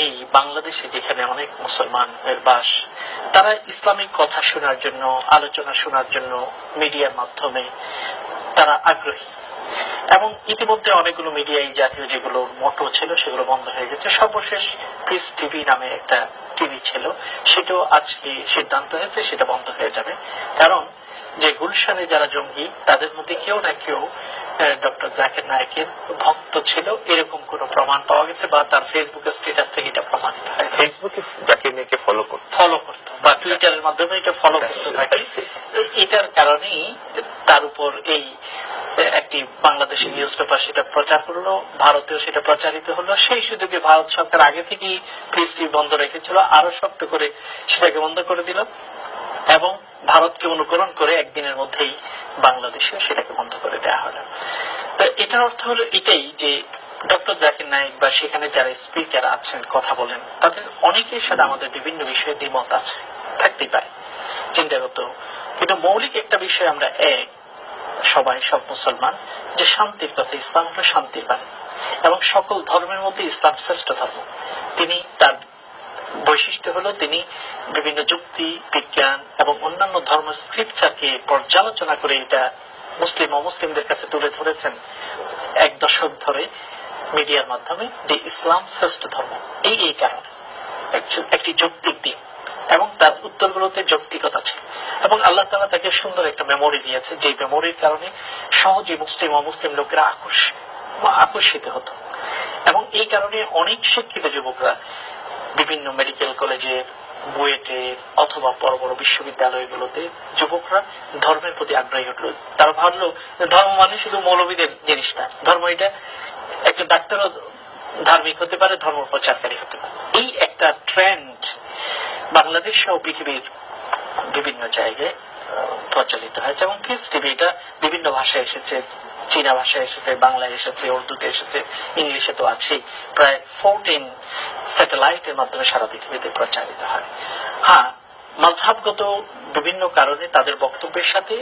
এই বাংলাদেশে যেখানে অনেক মুসলমানের বাস, তারা ইসলামিক কথা শোনার জন্য, আলোচনা শোনার জন্য মিডিয়ার মাধ্যমে তারা আগ্রহী। এবং ইতিমধ্যে অনেকগুলো মিডিয়া এই জাতীয় যেগুলো মোটো ছিল সেগুলো বন্ধ হয়ে গেছে। সর্বশেষ পিস টিভি নামে একটা টিভি ছিল, সেটাও আজকে সিদ্ধান্ত হয়েছে সেটা বন্ধ হয়ে যাবে। কারণ যে গুলশানে যারা জঙ্গি তাদের মধ্যে কেউ না কেউ ডক্টর জাকির নায়েকের ভক্ত ছিল, এরকম কোন প্রমাণ পাওয়া গেছে বা তার ফেসবুকের স্ট্যাটাস থেকে এটা প্রমাণিত হয়। ফেসবুকে জাকির নায়েককে ফলো করতো বা টুইটারের মাধ্যমে এটা ফলো করতে থাকে। এটার কারণেই তার উপর এই একটি বাংলাদেশি নিউজ পেপার সেটা প্রচার করলো, ভারতেও সেটা প্রচারিত হলো। সেই সুযোগে ভারত সরকার আগে থেকেই পিস টিভি বন্ধ রেখেছিল, আরো শক্ত করে সেটাকে বন্ধ করে দিল এবং ভারতকে অনুকরণ করে একদিনের মধ্যেই বাংলাদেশে সেটাকে বন্ধ করে দেওয়া হলো। তো এটার অর্থ হলো এটাই যে ডক্টর জাকির নায়েক বা সেখানে যারা স্পিকার আছেন কথা বলেন, তাদের অনেকের সাথে আমাদের বিভিন্ন বিষয়ে দ্বিমত আছে, থাকতেই পারে চিন্তাগত, কিন্তু মৌলিক একটা বিষয় আমরা সবাই, সব মুসলমান, যে শান্তির কথা। ইসলাম হলো শান্তির বাণী এবং সকল ধর্মের মধ্যে ইসলাম শ্রেষ্ঠ ধর্ম। তিনি তার বৈশিষ্ট্য হলো তিনি বিভিন্ন যুক্তি, বিজ্ঞান এবং অন্যান্য ধর্ম স্ক্রিপচারকে পর্যালোচনা করে এটা মুসলিম অমুসলিমদের কাছে তুলে ধরেছেন এক দশক ধরে মিডিয়ার মাধ্যমে যে ইসলাম শ্রেষ্ঠ ধর্ম। এই কারণে একটি যৌক্তিক দিন এবং তার উত্তরগুলোতে যৌক্তিকতা ছিল এবং আল্লাহ তাআলা তাকে সুন্দর একটা মেমোরি দিয়েছে, যে মেমোরির কারণে সহজে মুসলিম অমুসলিম লোকেরা আকর্ষিত হতো। এবং এই কারণে অনেক শিক্ষিত যুবকরা বিভিন্ন মেডিকেল কলেজে, বুয়েটে অথবা বড় বড় বিশ্ববিদ্যালয়গুলোতে যুবকরা ধর্মের প্রতি আগ্রহী হলো। তারা ভাবলো ধর্ম মানে শুধু মৌলবীদের জিনিস না, ধর্ম এটা একটা ডাক্তারও ধার্মিক হতে পারে, ধর্ম প্রচারকারী হতে পারে। এই একটা ট্রেন্ড বাংলাদেশ সহ পৃথিবীর বিভিন্ন জায়গায় প্রচলিত হয়েছে এবং পিস টিভি এটা বিভিন্ন ভাষায় এসেছে, চীনা ভাষায় এসেছে, বাংলায় এসেছে, উর্দুতে এসেছে, ইংলিশে তো আছে। প্রায় 14 স্যাটেলাইটের মাধ্যমে সারা পৃথিবীতে প্রচারিত হয়। হ্যাঁ, মাযহাবগত বিভিন্ন কারণে তাদের বক্তব্যের সাথে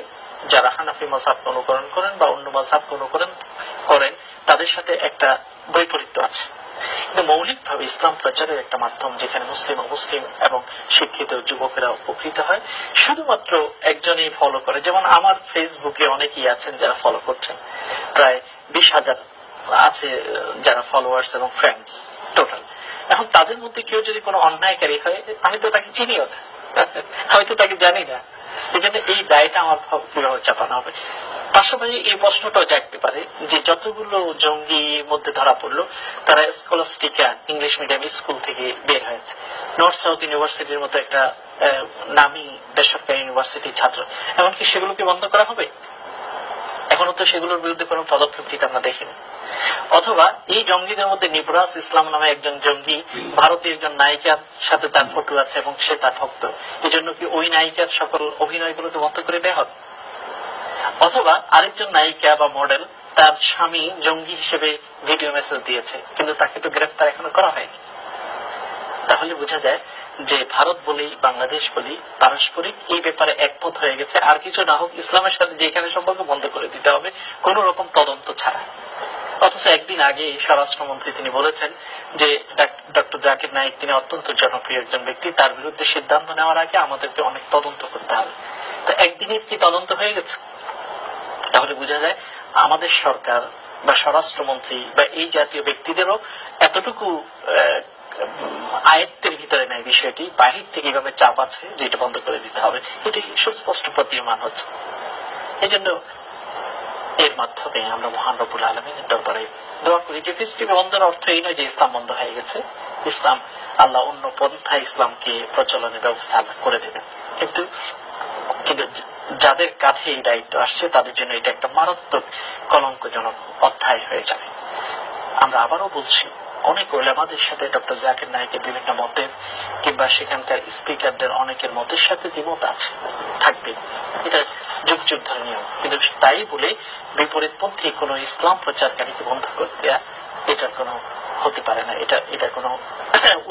যারা হানাফি মাযহাবকে অনুকরণ করেন বা অন্য মাযহাবকে অনুকরণ করেন তাদের সাথে একটা বৈপরীত্য আছে, কিন্তু মৌলিকভাবে ইসলাম প্রচারের একটা মাধ্যম যেখানে মুসলিম অমুসলিম এবং শিক্ষিত যুবকেরা উপকৃত হয়। শুধুমাত্র একজনই ফলো করে, যেমন আমার ফেসবুকে অনেকেই আছেন যারা ফলো করছেন, প্রায় 20,000 আছে যারা ফলোয়ার্স এবং ফ্রেন্ডস টোটাল। এখন তাদের মধ্যে কেউ যদি কোনো অন্যায়কারী হয়, আমি তো তাকে চিনিও না, হয়তো তাকে জানি না, এই জন্য এই দায়টা আমার কিভাবে চাপানো হবে। পাশাপাশি এই প্রশ্নটাও জাগতে পারে যে যতগুলো জঙ্গি মধ্যে ধরা পড়লো তারা স্কলাস্টিকা ইংলিশ মিডিয়াম স্কুল থেকে বের হয়েছে, নর্থ সাউথ ইউনিভার্সিটির মতো একটা নামী বেসরকারি ইউনিভার্সিটির ছাত্র, এমনকি সেগুলোকে বন্ধ করা হবে? এখনো তো সেগুলোর বিরুদ্ধে কোনো পদক্ষেপ নিতে আমরা দেখিনি। অথবা এই জঙ্গিদের মধ্যে নিবরাজ ইসলাম নামে একজন জঙ্গি, ভারতীয় একজন নায়িকার সাথে তার ফটো আছে এবং সে তার ভক্ত, এই জন্য কি ওই নায়িকার সকল অভিনয়গুলোকে বন্ধ করে দেওয়া হবে? অথবা আরেকজন নায়িকা বা মডেল, তার স্বামী জঙ্গি হিসেবে ভিডিও মেসেজ দিয়েছে, কিন্তু তাকে তো গ্রেফতার এখনো করা হয়নি। তাহলে বোঝা যায় যে ভারত বলি বাংলাদেশ বলি পারস্পরিক এই ব্যাপারে একমত হয়ে গেছে, আর কিছু না হোক ইসলামের সাথে যেখানে সম্পর্ক বন্ধ করে দিতে হবে কোন রকম তদন্ত ছাড়া। অথচ একদিন আগে স্বরাষ্ট্রমন্ত্রী তিনি বলেছেন যে ডক্টর জাকির নায়েক তিনি অত্যন্ত জনপ্রিয় একজন ব্যক্তি, তার বিরুদ্ধে সিদ্ধান্ত নেওয়ার আগে আমাদেরকে অনেক তদন্ত করতে হবে। তো একদিনের কি তদন্ত হয়ে গেছে? তাহলে বোঝা যায় আমাদের সরকার বা স্বরাষ্ট্রমন্ত্রী বা এই জাতীয় ব্যক্তিদেরও এতটুকু আয়ত্তের ভিতরে নেয় বিষয়টি, বাহির থেকে এভাবে চাপ আছে যেটা বন্ধ করে দিতে হবে, এটি সুস্পষ্ট প্রতীয়মান হচ্ছে। এই জন্য এর মাধ্যমে আমরা মহান রব্বুল আলামিনের দরবারে দোয়া করি যে পিস টিভি বন্ধের অর্থ এই নয় যে ইসলাম বন্ধ হয়ে গেছে, ইসলাম আল্লাহ অন্য পন্থায় ইসলামকে প্রচলনের ব্যবস্থা আল্লাহ করে দেবেন, কিন্তু যাদের কাঁধে এই দায়িত্ব আসছে তাদের জন্য এটা একটা মারাত্মক কলঙ্কজনক অধ্যায় হয়ে যাবে। আমরা আবারও বলছি, অনেক ওলামাদের সাথে ডক্টর জাকির নায়েকের বিভিন্ন মতের কিংবা সেখানকার স্পিকারদের অনেকের মতের সাথে দ্বিমত আছে, থাকবে, এটা যুগ যুগ ধরে নিয়ম, কিন্তু তাই বলে বিপরীতপন্থী কোন ইসলাম প্রচারকারীকে বন্ধ করে দেয়া এটা কোনো হতে পারে না, এটা কোনো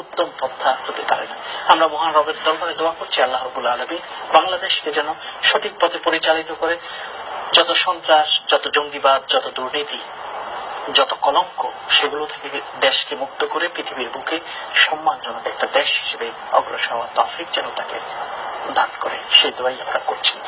উত্তম পন্থা হতে পারে না। আমরা মহান রবের দরবারে দোয়া করছি আল্লাহ রাব্বুল আলামিন বাংলাদেশকে যেন সঠিক পথে পরিচালিত করে, যত সন্ত্রাস, যত জঙ্গিবাদ, যত দুর্নীতি যত কলঙ্ক সেগুলো থেকে দেশকে মুক্ত করে পৃথিবীর বুকে সম্মানজনক একটা দেশ হিসেবে অগ্রসর হওয়ার তৌফিক যেন তাকে দান করে, সেই দোয়াই আমরা করছি।